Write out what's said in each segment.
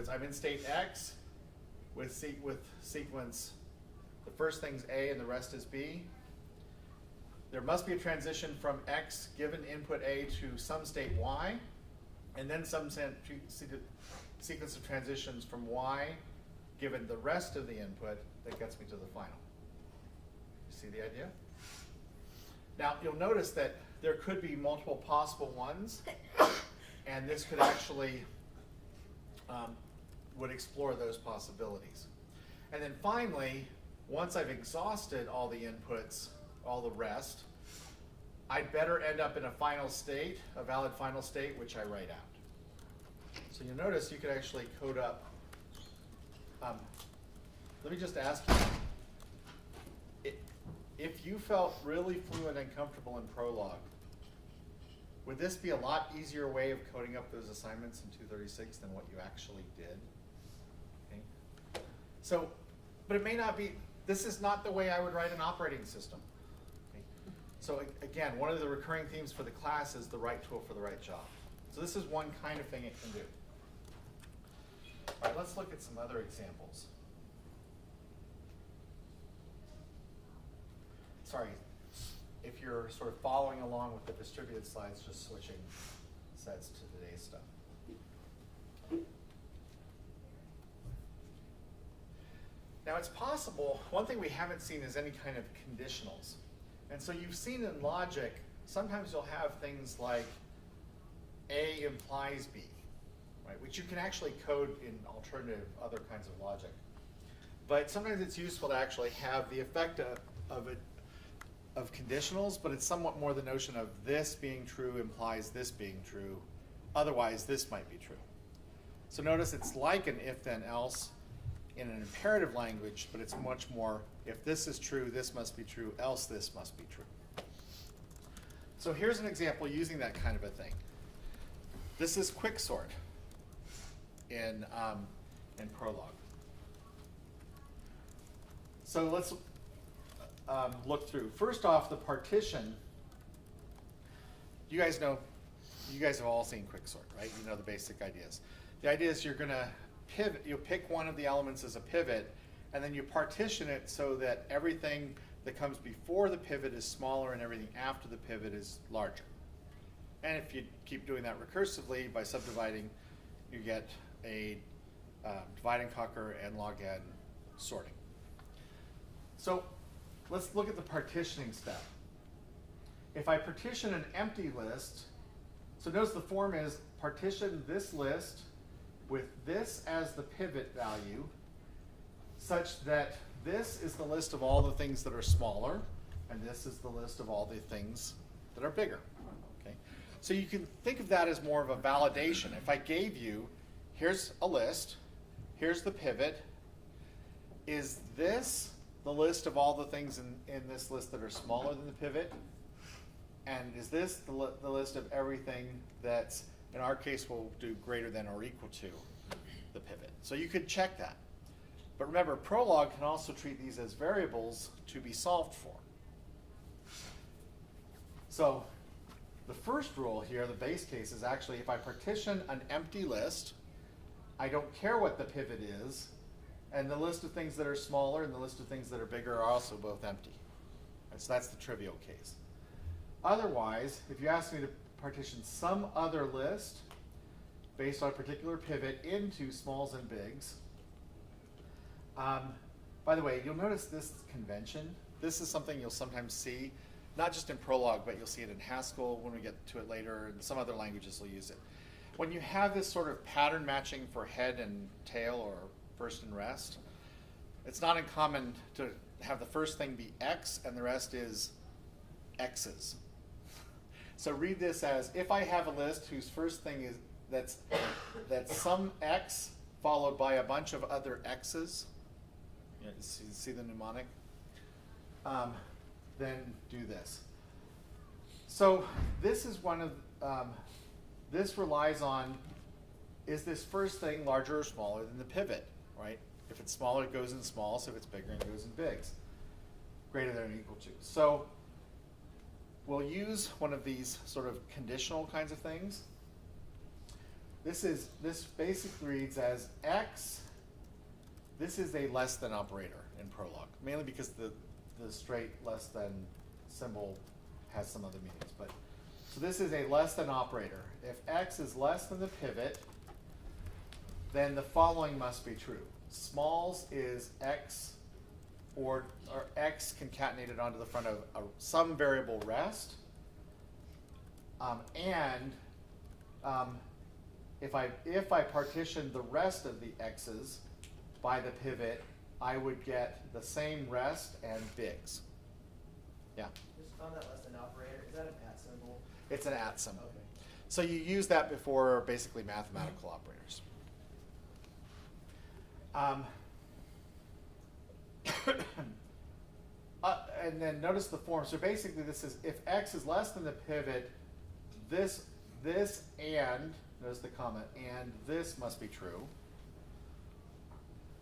words, I'm in state X with sequence, the first thing's A and the rest is B. There must be a transition from X given input A to some state Y, and then some sequence of transitions from Y given the rest of the input that gets me to the final. You see the idea? Now, you'll notice that there could be multiple possible ones, and this could actually would explore those possibilities. And then finally, once I've exhausted all the inputs, all the rest, I'd better end up in a final state, a valid final state, which I write out. So you'll notice you could actually code up. Let me just ask you, if you felt really fluent and comfortable in Prolog, would this be a lot easier way of coding up those assignments in 236 than what you actually did? Okay. So, but it may not be, this is not the way I would write an operating system. Okay. So again, one of the recurring themes for the class is the right tool for the right job. So this is one kind of thing it can do. All right, let's look at some other examples. Sorry, if you're sort of following along with the distributed slides, just switching sets to today's stuff. Now it's possible, one thing we haven't seen is any kind of conditionals. And so you've seen in logic, sometimes you'll have things like A implies B, right, which you can actually code in alternative other kinds of logic. But sometimes it's useful to actually have the effect of conditionals, but it's somewhat more the notion of this being true implies this being true, otherwise this might be true. So notice it's like an if then else in an imperative language, but it's much more if this is true, this must be true, else this must be true. So here's an example using that kind of a thing. This is quicksort in Prolog. So let's look through. First off, the partition. You guys have all seen quicksort, right? You know the basic ideas. The idea is you're going to pivot. You'll pick one of the elements as a pivot, and then you partition it so that everything that comes before the pivot is smaller and everything after the pivot is larger. And if you keep doing that recursively by subdividing, you get a divide and conquer and log n sorting. So let's look at the partitioning step. If I partition an empty list, so notice the form is partition this list with this as the pivot value, such that this is the list of all the things that are smaller, and this is the list of all the things that are bigger. Okay? So you can think of that as more of a validation. If I gave you, here's a list, here's the pivot, is this the list of all the things in this list that are smaller than the pivot? And is this the list of everything that's, in our case, we'll do greater than or equal to the pivot? So you could check that. But remember, Prolog can also treat these as variables to be solved for. So the first rule here, the base case, is actually if I partition an empty list, I don't care what the pivot is, and the list of things that are smaller and the list of things that are bigger are also both empty. And so that's the trivial case. Otherwise, if you ask me to partition some other list based on a particular pivot into smalls and bigs, by the way, you'll notice this convention. This is something you'll sometimes see, not just in Prolog, but you'll see it in Haskell when we get to it later, and some other languages will use it. When you have this sort of pattern matching for head and tail or first and rest, it's not uncommon to have the first thing be X and the rest is X's. So read this as, if I have a list whose first thing is that's some X followed by a bunch of other X's, you see the mnemonic? Then do this. So this is one of, this relies on, is this first thing larger or smaller than the pivot, right? If it's smaller, it goes in smalls. If it's bigger, it goes in bigs. Greater than or equal to. So we'll use one of these sort of conditional kinds of things. this basically reads as X. This is a less than operator in Prolog, mainly because the straight less than symbol has some other meanings. But so this is a less than operator. If X is less than the pivot, then the following must be true. Smalls is X or X concatenated onto the front of some variable rest. If I partition the rest of the X's by the pivot, I would get the same rest and bigs. Yeah? Just on that less than operator, is that an at symbol? It's an at symbol. Okay. So you use that before basically mathematical operators. And then notice the form. So basically this is, if X is less than the pivot, this and, notice the comment, and this must be true.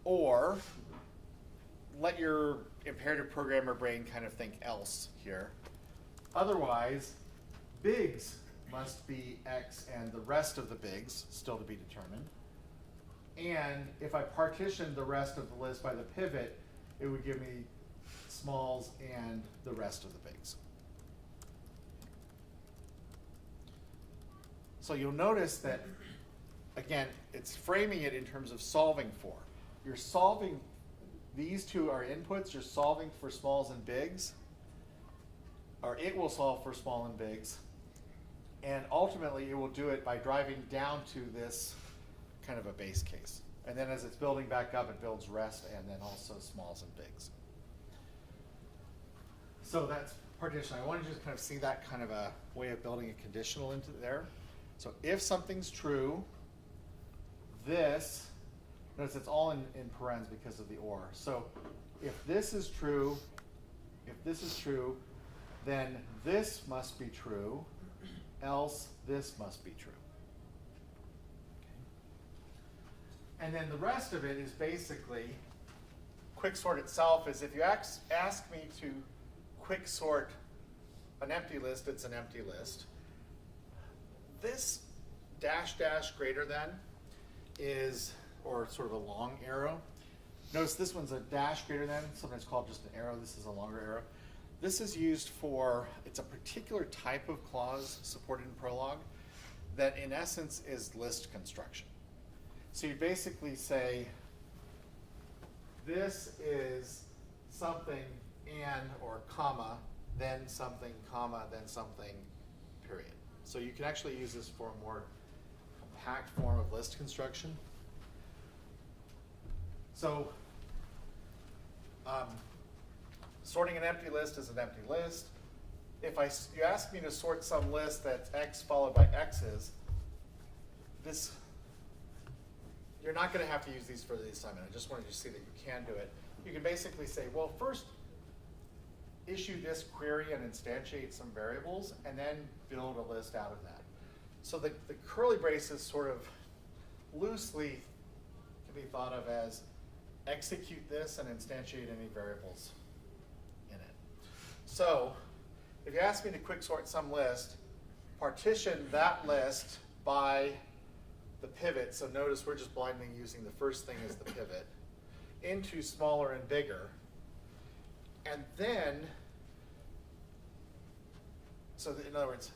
Or let your imperative programmer brain kind of think else here. Otherwise, bigs must be X and the rest of the bigs, still to be determined. And if I partition the rest of the list by the pivot, it would give me smalls and the rest of the bigs. So you'll notice that, again, it's framing it in terms of solving for. You're solving, these two are inputs, you're solving for smalls and bigs, or it will solve for small and bigs, and ultimately it will do it by driving down to this kind of a base case. And then as it's building back up, it builds rest and then also smalls and bigs. So that's partition. I want to just kind of see that kind of a way of building a conditional into there. So if something's true, this, notice it's all in parens because of the or. So if this is true, then this must be true, else this must be true. Okay. And then the rest of it is basically, quicksort itself is, if you ask me to quicksort an empty list, it's an empty list. This dash dash greater than is, or sort of a long arrow. Notice this one's a dash greater than, sometimes called just an arrow. This is a longer arrow. This is used for, it's a particular type of clause supported in Prolog that in essence is list construction. So you basically say, this is something and or comma, then something, comma, then something, period. So you can actually use this for a more compact form of list construction. So sorting an empty list is an empty list. If you ask me to sort some list that's X followed by X's, this, you're not going to have to use these for the assignment. I just wanted you to see that you can do it. You can basically say, well, first issue this query and instantiate some variables, and then build a list out of that. So the curly braces sort of loosely can be thought of as execute this and instantiate any variables in it. So if you ask me to quicksort some list, partition that list by the pivot. So notice we're just blindly using the first thing as the pivot into smaller and bigger. And then, so in other words,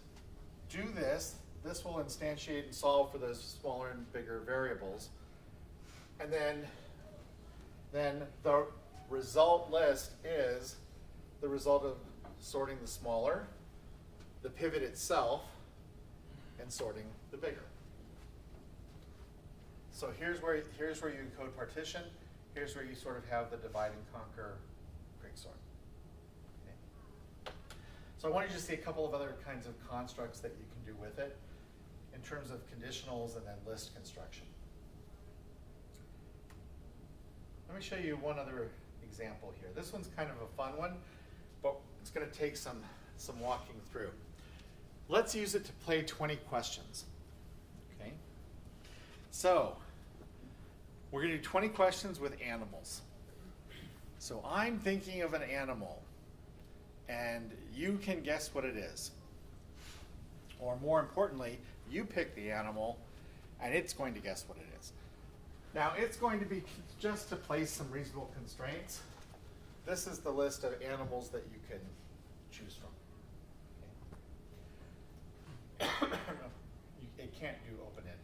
do this. This will instantiate and solve for those smaller and bigger variables. And then the result list is the result of sorting the smaller, the pivot itself, and sorting the bigger. So here's where you encode partition. Here's where you sort of have the divide and conquer quicksort. Okay. So I wanted you to see a couple of other kinds of constructs that you can do with it in terms of conditionals and then list construction. Let me show you one other example here. This one's kind of a fun one, but it's going to take some walking through. Let's use it to play 20 questions. Okay. So we're going to do 20 questions with animals. So I'm thinking of an animal, and you can guess what it is. Or more importantly, you pick the animal, and it's going to guess what it is. Now it's going to be, just to place some reasonable constraints, this is the list of animals that you can choose from. Okay. It can't do open-ended,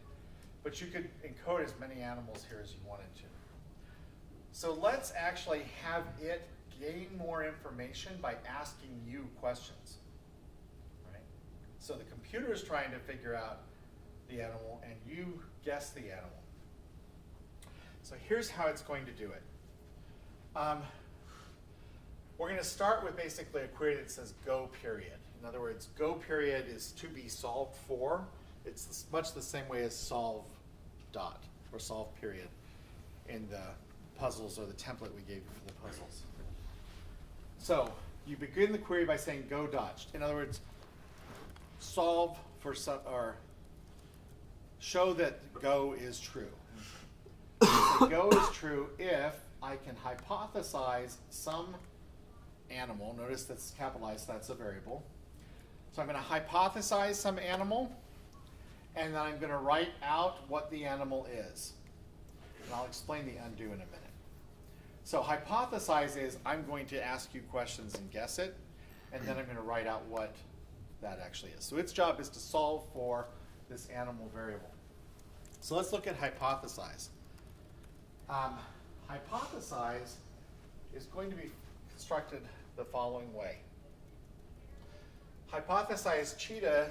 but you could encode as many animals here as you wanted to. So let's actually have it gain more information by asking you questions. Right? So the computer is trying to figure out the animal, and you guess the animal. So here's how it's going to do it. We're going to start with basically a query that says go period. In other words, go period is to be solved for. It's much the same way as solve dot or solve period in the puzzles or the template we gave you for the puzzles. So you begin the query by saying go dot. In other words, solve for some, or show that go is true. So go is true if I can hypothesize some animal. Notice that's capitalized, that's a variable. So I'm going to hypothesize some animal, and then I'm going to write out what the animal is. And I'll explain the undo in a minute. So hypothesize is I'm going to ask you questions and guess it, and then I'm going to write out what that actually is. So its job is to solve for this animal variable. So let's look at hypothesize. Hypothesize is going to be constructed the following way. Hypothesize cheetah,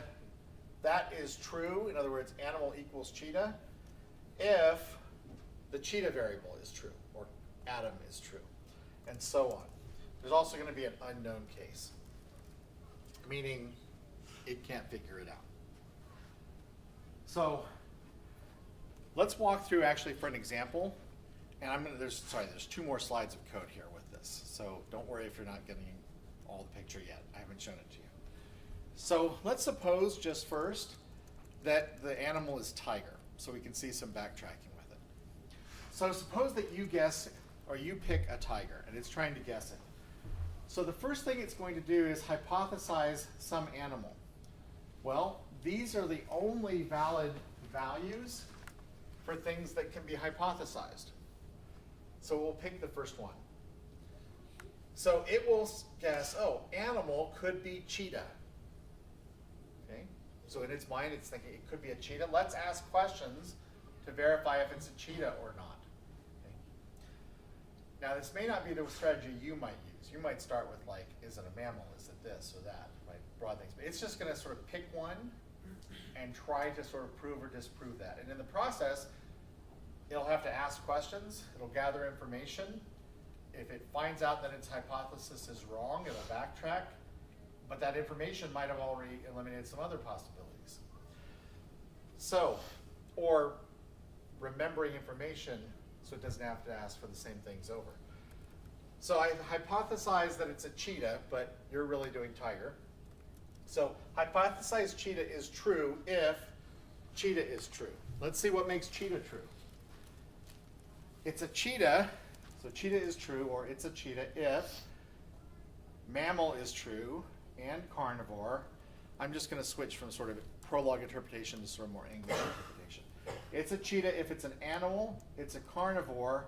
that is true. In other words, animal equals cheetah if the cheetah variable is true, or Adam is true, and so on. There's also going to be an unknown case, meaning it can't figure it out. So let's walk through actually for an example. And there's 2 more slides of code here with this. So don't worry if you're not getting all the picture yet. I haven't shown it to you. So let's suppose just first that the animal is tiger, so we can see some backtracking with it. So suppose that you guess, or you pick a tiger, and it's trying to guess it. So the first thing it's going to do is hypothesize some animal. Well, these are the only valid values for things that can be hypothesized. So we'll pick the first one. So it will guess, oh, animal could be cheetah. Okay? So in its mind, it's thinking it could be a cheetah. Let's ask questions to verify if it's a cheetah or not. Okay? Now, this may not be the strategy you might use. You might start with, like, is it a mammal? Is it this or that? Right? Broad things. But it's just going to sort of pick one and try to sort of prove or disprove that. And in the process, it'll have to ask questions. It'll gather information. If it finds out that its hypothesis is wrong, it'll backtrack. But that information might have already eliminated some other possibilities. So, or remembering information so it doesn't have to ask for the same things over. So I hypothesize that it's a cheetah, but you're really doing tiger. So hypothesize cheetah is true if cheetah is true. Let's see what makes cheetah true. It's a cheetah, so cheetah is true, or it's a cheetah if mammal is true and carnivore. I'm just going to switch from sort of prologue interpretation to sort of more English interpretation. It's a cheetah if it's an animal, it's a carnivore,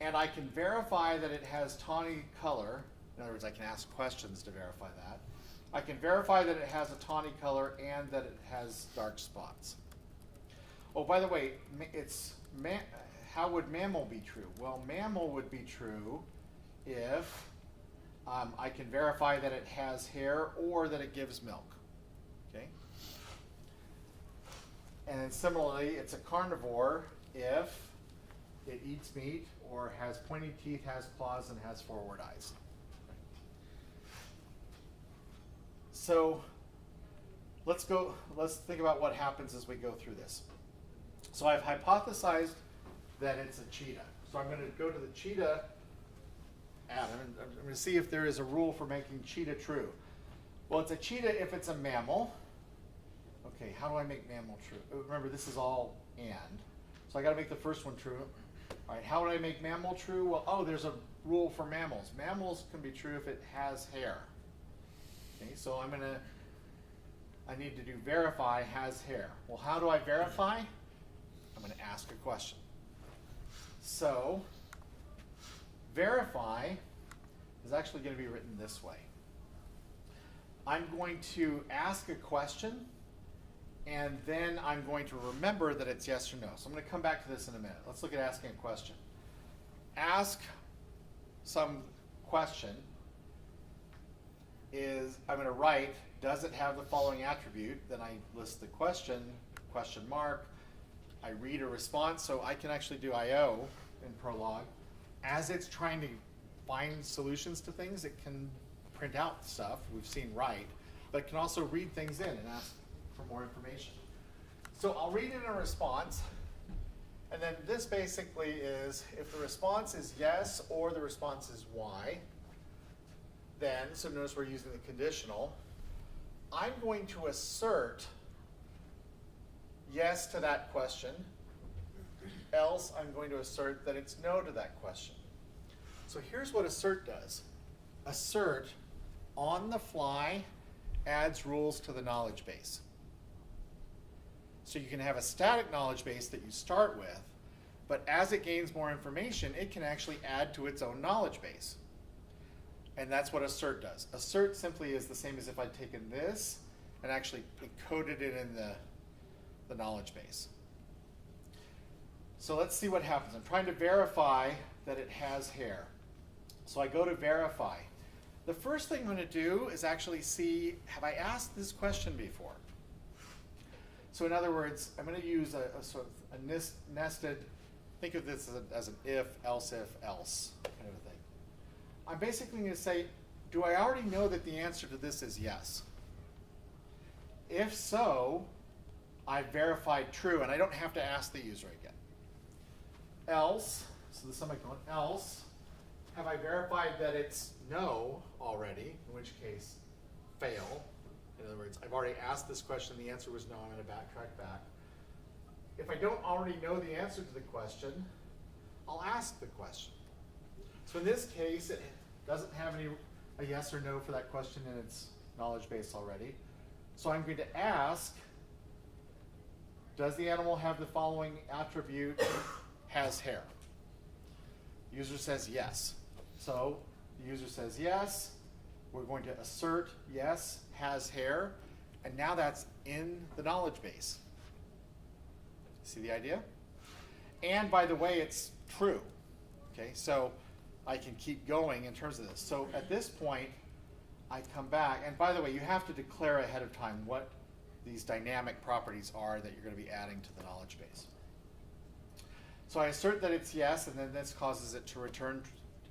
and I can verify that it has tawny color. In other words, I can ask questions to verify that. I can verify that it has a tawny color and that it has dark spots. Oh, by the way, how would mammal be true? Well, mammal would be true if I can verify that it has hair or that it gives milk. Okay? And then similarly, it's a carnivore if it eats meat or has pointy teeth, has claws, and has forward eyes. So let's think about what happens as we go through this. So I've hypothesized that it's a cheetah. So I'm going to go to the cheetah atom, and I'm going to see if there is a rule for making cheetah true. Well, it's a cheetah if it's a mammal. Okay, how do I make mammal true? Remember, this is all and. So I got to make the first one true. All right, how would I make mammal true? Well, oh, there's a rule for mammals. Mammals can be true if it has hair. Okay, so I need to do verify has hair. Well, how do I verify? I'm going to ask a question. So, verify is actually going to be written this way. I'm going to ask a question, and then I'm going to remember that it's yes or no. So I'm going to come back to this in a minute. Let's look at asking a question. Ask some question is, I'm going to write, does it have the following attribute? Then I list the question mark. I read a response, so I can actually do I/O in Prolog. As it's trying to find solutions to things, it can print out stuff we've seen write, but it can also read things in and ask for more information. So I'll read in a response, and then this basically is if the response is yes or the response is Y, then, so notice we're using the conditional, I'm going to assert yes to that question, else I'm going to assert that it's no to that question. So here's what assert does. Assert, on the fly, adds rules to the knowledge base. So you can have a static knowledge base that you start with, but as it gains more information, it can actually add to its own knowledge base. And that's what assert does. Assert simply is the same as if I'd taken this and actually encoded it in the knowledge base. So let's see what happens. I'm trying to verify that it has hair. So I go to verify. The first thing I'm going to do is actually see, have I asked this question before? So in other words, I'm going to use a sort of a nested, think of this as an if, else kind of a thing. I'm basically going to say, do I already know that the answer to this is yes? If so, I verified true, and I don't have to ask the user again. Else, so the semicolon, else, have I verified that it's no already, in which case, fail. In other words, I've already asked this question, the answer was no, I'm going to backtrack back. If I don't already know the answer to the question, I'll ask the question. So in this case, it doesn't have a yes or no for that question in its knowledge base already. So I'm going to ask, does the animal have the following attribute, has hair? The user says yes. So the user says yes. We're going to assert yes, has hair. And now that's in the knowledge base. See the idea? And by the way, it's true. Okay, so I can keep going in terms of this. So at this point, I come back. And by the way, you have to declare ahead of time what these dynamic properties are that you're going to be adding to the knowledge base. So I assert that it's yes, and then this causes it to return.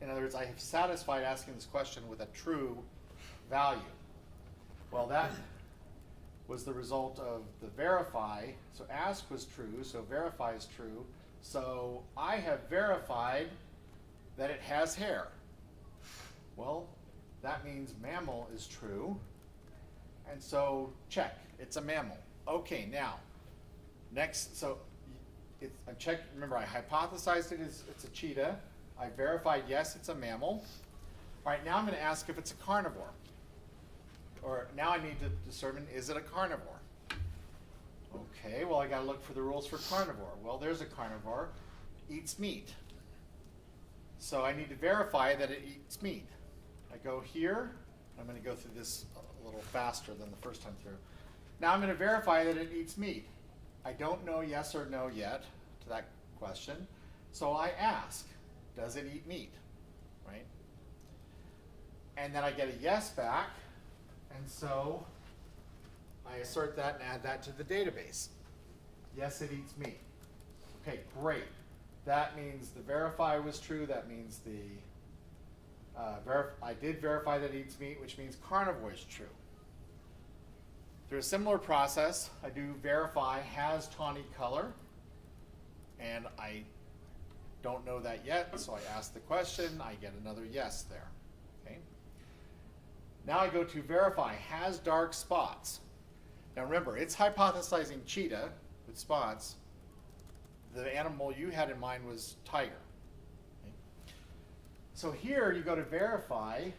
In other words, I have satisfied asking this question with a true value. Well, that was the result of the verify. So ask was true, so verify is true. So I have verified that it has hair. Well, that means mammal is true. And so check, it's a mammal. Okay, now, next, so I checked, remember I hypothesized it's a cheetah. I verified yes, it's a mammal. All right, now I'm going to ask if it's a carnivore. Or now I need to determine, is it a carnivore? Okay, well I got to look for the rules for carnivore. Well, there's a carnivore, eats meat. So I need to verify that it eats meat. I go here. I'm going to go through this a little faster than the first time through. Now I'm going to verify that it eats meat. I don't know yes or no yet to that question. So I ask, does it eat meat? Right? And then I get a yes back. And so I assert that and add that to the database. Yes, it eats meat. Okay, great. That means the verify was true. That means I did verify that it eats meat, which means carnivore is true. Through a similar process, I do verify has tawny color, and I don't know that yet, so I ask the question. I get another yes there. Okay. Now I go to verify has dark spots. Now remember, it's hypothesizing cheetah with spots. The animal you had in mind was tiger. Okay. So here you go to verify.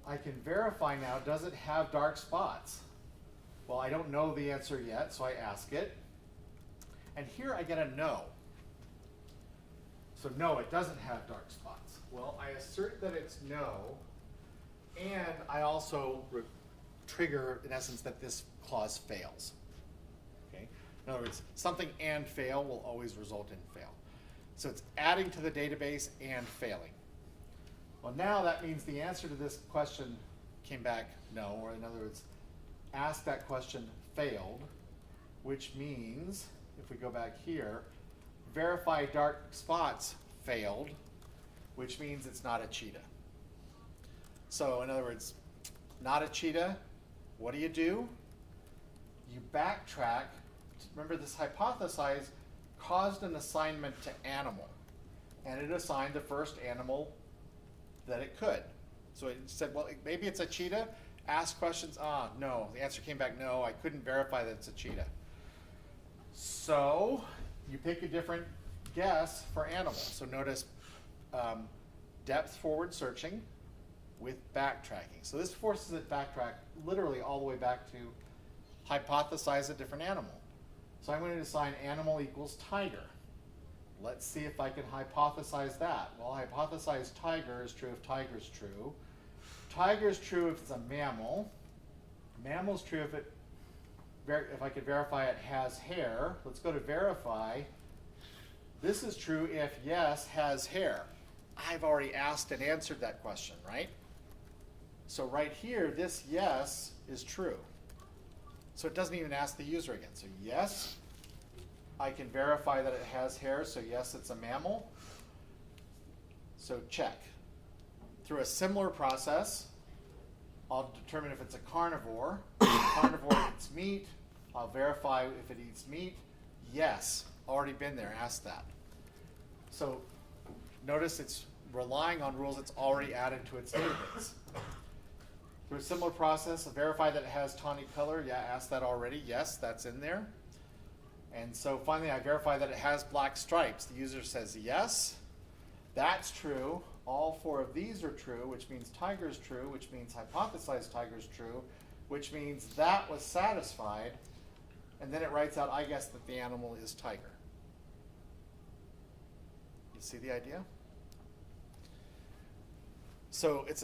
I can verify now, does it have dark spots? Well, I don't know the answer yet, so I ask it. And here I get a no. So no, it doesn't have dark spots. Well, I assert that it's no, and I also trigger, in essence, that this clause fails. Okay? In other words, something and fail will always result in fail. So it's adding to the database and failing. Well, now that means the answer to this question came back no, or in other words, ask that question failed, which means, if we go back here, verify dark spots failed, which means it's not a cheetah. So in other words, not a cheetah, what do? You backtrack. Remember, this hypothesize caused an assignment to animal, and it assigned the first animal that it could. So it said, well, maybe it's a cheetah. Ask questions. No. The answer came back no. I couldn't verify that it's a cheetah. So you pick a different guess for animal. So notice depth forward searching with backtracking. So this forces it backtrack literally all the way back to hypothesize a different animal. So I'm going to assign animal equals tiger. Let's see if I can hypothesize that. Well, hypothesize tiger is true if tiger is true. Tiger is true if it's a mammal. Mammal is true if I could verify it has hair. Let's go to verify. This is true if yes has hair. I've already asked and answered that question, right? So right here, this yes is true. So it doesn't even ask the user again. So yes, I can verify that it has hair, so yes, it's a mammal. So check. Through a similar process, I'll determine if it's a carnivore. If a carnivore eats meat, I'll verify if it eats meat. Yes, already been there, ask that. So notice it's relying on rules it's already added to its database. Through a similar process, I'll verify that it has tawny color. Yeah, asked that already. Yes, that's in there. And so finally, I verify that it has black stripes. The user says yes. That's true. All four of these are true, which means tiger is true, which means hypothesized tiger is true, which means that was satisfied. And then it writes out, I guess that the animal is tiger. You see the idea? So it's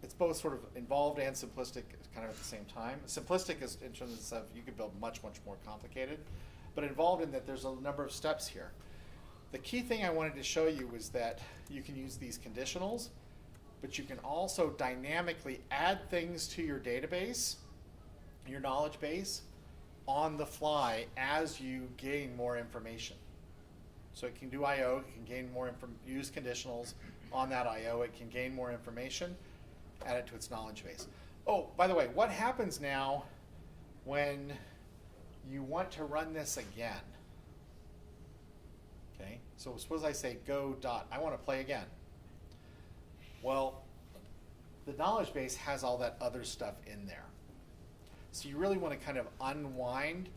it's both sort of involved and simplistic kind of at the same time. Simplistic is in terms of you could build much, much more complicated, but involved in that there's a number of steps here. The key thing I wanted to show you was that you can use these conditionals, but you can also dynamically add things to your database, your knowledge base, on the fly as you gain more information. So it can do I/O, it can gain more use conditionals on that I/O, it can gain more information, add it to its knowledge base. Oh, by the way, what happens now when you want to run this again? Okay, so suppose I say go dot, I want to play again. Well, the knowledge base has all that other stuff in there. So you really want to kind of unwind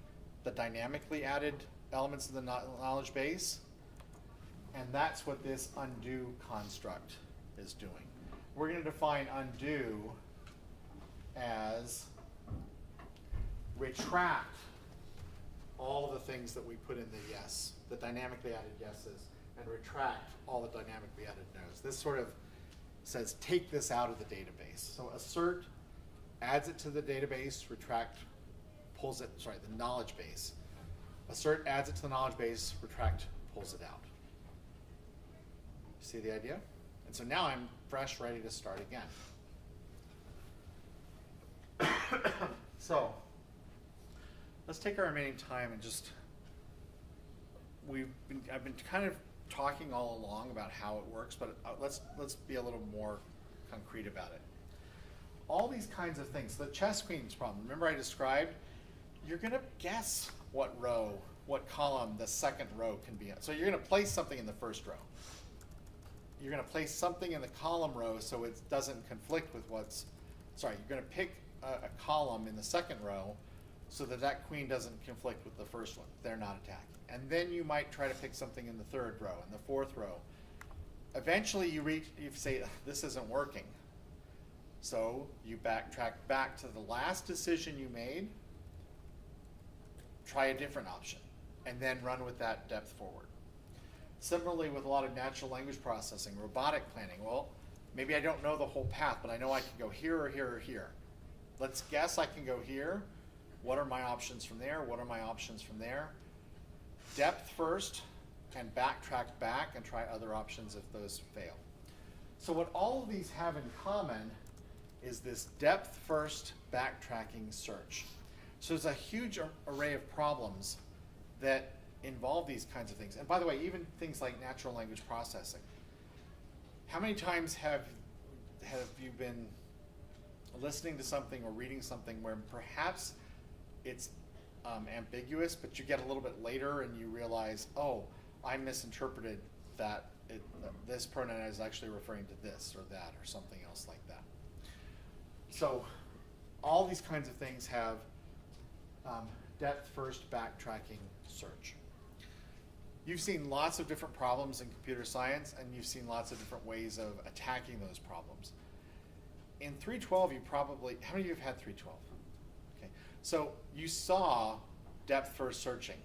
the dynamically added elements of the knowledge base, and that's what this undo construct is doing. We're going to define undo as retract all the things that we put in the yes, the dynamically added yeses, and retract all the dynamically added no's. This sort of says take this out of the database. So assert adds it to the database, retract pulls it, the knowledge base. Assert adds it to the knowledge base, retract pulls it out. See the idea? And so now I'm fresh, ready to start again. So let's take our remaining time and just, I've been kind of talking all along about how it works, but let's be a little more concrete about it. All these kinds of things, the chess queen's problem, remember I described, you're going to guess what row, what column the second row can be in. So you're going to place something in the first row. You're going to place something in the column row so it doesn't conflict with you're going to pick a column in the second row so that that queen doesn't conflict with the first one. They're not attacking. And then you might try to pick something in the third row, in the fourth row. Eventually you say, this isn't working. So you backtrack back to the last decision you made, try a different option. and then run with that depth forward. Similarly with a lot of natural language processing, robotic planning, well, maybe I don't know the whole path, but I know I can go here or here or here. Let's guess I can go here. What are my options from there? What are my options from there? Depth first, and backtrack back and try other options if those fail. So what all of these have in common is this depth first backtracking search. So there's a huge array of problems that involve these kinds of things. And by the way, even things like natural language processing. How many times have you been listening to something or reading something where perhaps it's ambiguous, but you get a little bit later and you realize, oh, I misinterpreted that this pronoun is actually referring to this or that or something else like that. So all these kinds of things have depth first backtracking search. You've seen lots of different problems in computer science, and you've seen lots of different ways of attacking those problems. In 312, you probably, how many of you have had 312? Okay, so you saw depth first searching,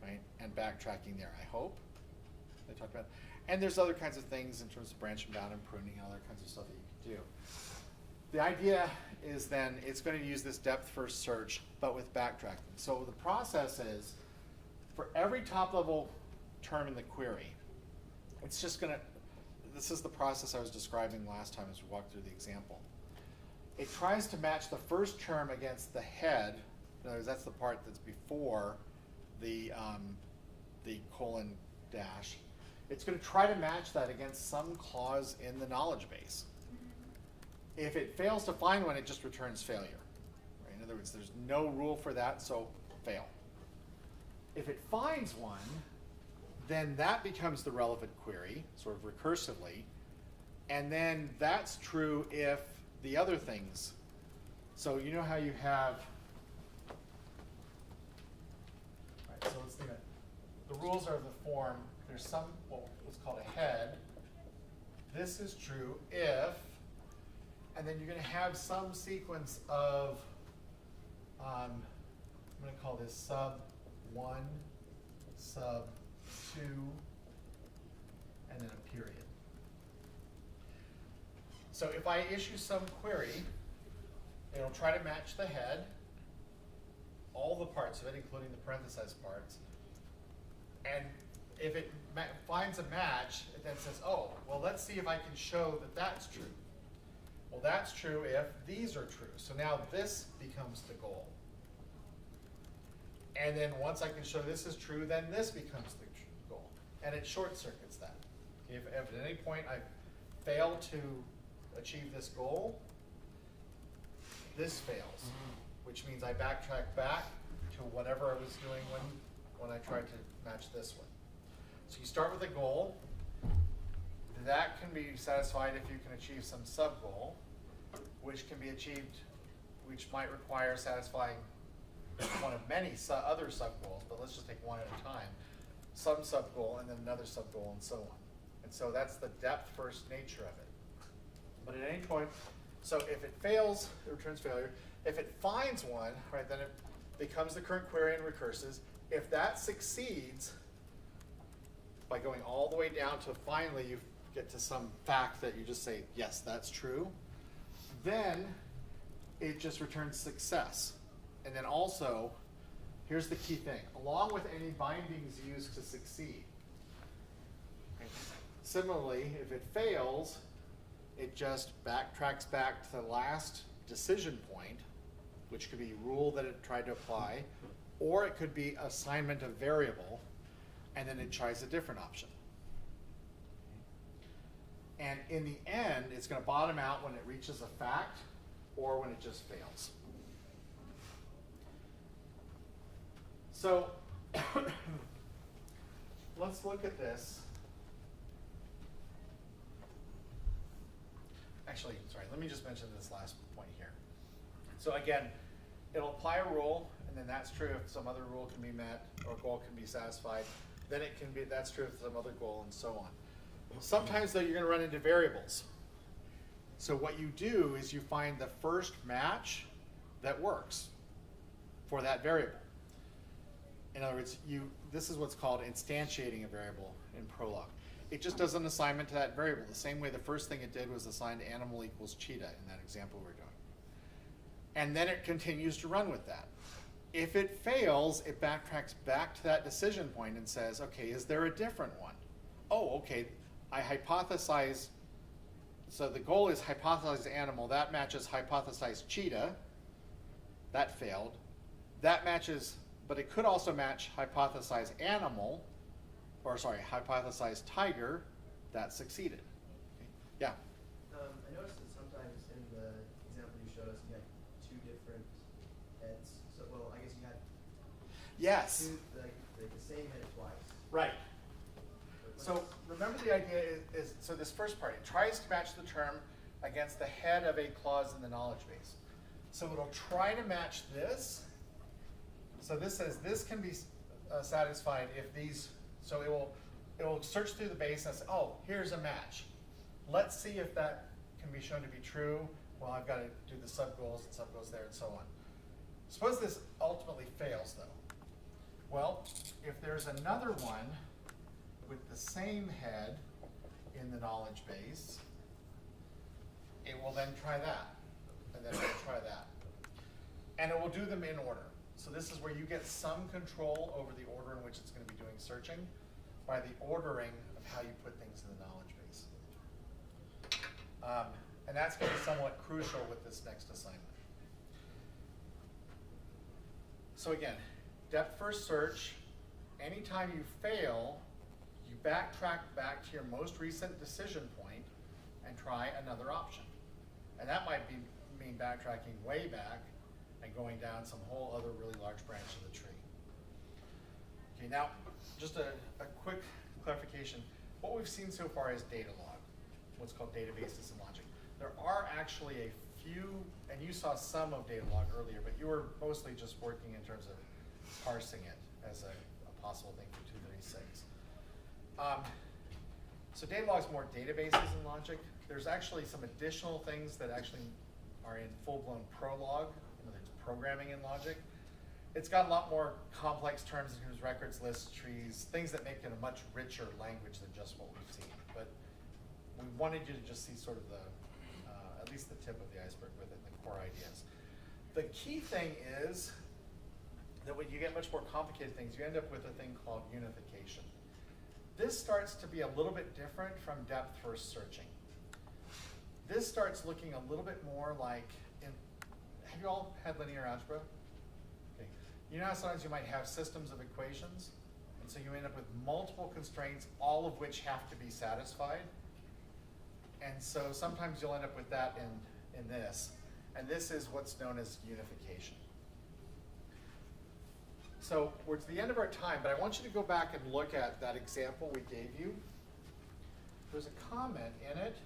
right, and backtracking there, I hope. They talked about it. And there's other kinds of things in terms of branching down and pruning and other kinds of stuff that you can do. The idea is then it's going to use this depth first search, but with backtracking. So the process is, for every top level term in the query, it's just going to, this is the process I was describing last time as we walked through the example. It tries to match the first term against the head. In other words, that's the part that's before the colon dash. It's going to try to match that against some clause in the knowledge base. If it fails to find one, it just returns failure. Right? In other words, there's no rule for that, so fail. If it finds one, then that becomes the relevant query, sort of recursively, and then that's true if the other things. So you know how you have, right, so let's think of it. The rules are of the form, there's some, what's called a head. This is true if, and then you're going to have some sequence of, I'm going to call this sub 1, sub 2, and then a period. So if I issue some query, it'll try to match the head, all the parts of it, including the parenthesized parts. And if it finds a match, it then says, oh, well, let's see if I can show that that's true. Well, that's true if these are true. So now this becomes the goal. And then once I can show this is true, then this becomes the goal. And it short circuits that. If at any point I fail to achieve this goal, this fails, which means I backtrack back to whatever I was doing when I tried to match this one. So you start with a goal. That can be satisfied if you can achieve some sub-goal, which can be achieved, which might require satisfying one of many other sub-goals, but let's just take one at a time. Some sub-goal and then another sub-goal and so on. And so that's the depth first nature of it. But at any point, so if it fails, it returns failure. If it finds one, right, then it becomes the current query and recurses. If that succeeds, by going all the way down to finally you get to some fact that you just say, yes, that's true, then it just returns success. And then also, here's the key thing, along with any bindings used to succeed. Okay. Similarly, if it fails, it just backtracks back to the last decision point, which could be rule that it tried to apply, or it could be assignment of variable, and then it tries a different option. And in the end, it's going to bottom out when it reaches a fact or when it just fails. So let's look at this. Actually, sorry, let me just mention this last point here. So again, it'll apply a rule, and then that's true if some other rule can be met or goal can be satisfied. Then it can be, that's true if some other goal, and so on. Sometimes, though, you're going to run into variables. So what you do is you find the first match that works for that variable. In other words, this is what's called instantiating a variable in Prolog. It just does an assignment to that variable. The same way the first thing it did was assign animal equals cheetah in that example we're doing. And then it continues to run with that. If it fails, it backtracks back to that decision point and says, okay, is there a different one? Oh, okay, I hypothesize, so the goal is hypothesize animal, that matches hypothesize cheetah, that failed. That matches, but it could also match hypothesize animal, or sorry, hypothesize tiger, that succeeded. Okay. Yeah? I noticed that sometimes in the example you showed us, you had two different heads. So, well, I guess you had Yes. two, like the same head twice. Right. But So remember the idea is, so this first part, it tries to match the term against the head of a clause in the knowledge base. So it'll try to match this. So this says this can be satisfied if these, so it will search through the base and say, oh, here's a match. Let's see if that can be shown to be true. Well, I've got to do the sub-goals and sub-goals there and so on. Suppose this ultimately fails though. Well, if there's another one with the same head in the knowledge base, it will then try that, and then it will try that. And it will do them in order. So this is where you get some control over the order in which it's going to be doing searching by the ordering of how you put things in the knowledge base. And that's going to be somewhat crucial with this next assignment. So again, depth first search, anytime you fail, you backtrack back to your most recent decision point and try another option. And that might mean backtracking way back and going down some whole other really large branch of the tree. Okay, now just a quick clarification. What we've seen so far is data log, what's called databases and logic. There are actually a few, and you saw some of data log earlier, but you were mostly just working in terms of parsing it as a possible thing for 236. So data log is more databases and logic. There's actually some additional things that actually are in full-blown Prolog, in other words, programming in logic. It's got a lot more complex terms in terms of records, lists, trees, things that make it a much richer language than just what we've seen. But we wanted you to just see sort of the, at least the tip of the iceberg with it, the core ideas. The key thing is that when you get much more complicated things, you end up with a thing called unification. This starts to be a little bit different from depth first searching. This starts looking a little bit more like, have you all had linear algebra? Okay. You know how sometimes you might have systems of equations, and so you end up with multiple constraints, all of which have to be satisfied. And so sometimes you'll end up with that in this, and this is what's known as unification. So we're to the end of our time, but I want you to go back and look at that example we gave you. There's a comment in it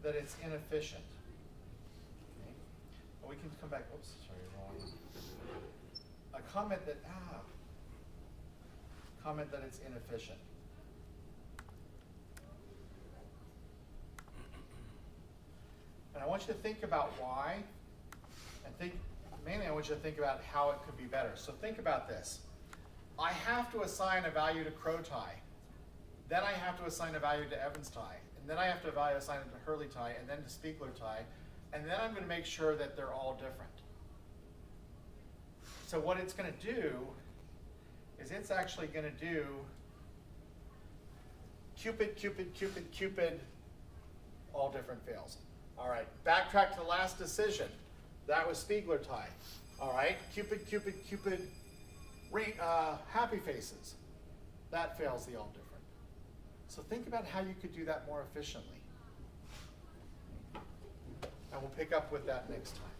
that it's inefficient. Okay. Well, we can come back, oops, sorry, wrong. A comment that, comment that it's inefficient. And I want you to think about why, and mainly I want you to think about how it could be better. So think about this. I have to assign a value to crow tie. Then I have to assign a value to Evans tie. And then I have to assign it to Hurley tie, and then to Spiegler tie. And then I'm going to make sure that they're all different. So what it's going to do is it's actually going to do Cupid, Cupid, Cupid, Cupid, all different fails. All right, backtrack to the last decision. That was Spiegler tie. All right, Cupid, Cupid, Cupid, happy faces. That fails the all different. So think about how you could do that more efficiently. And we'll pick up with that next time.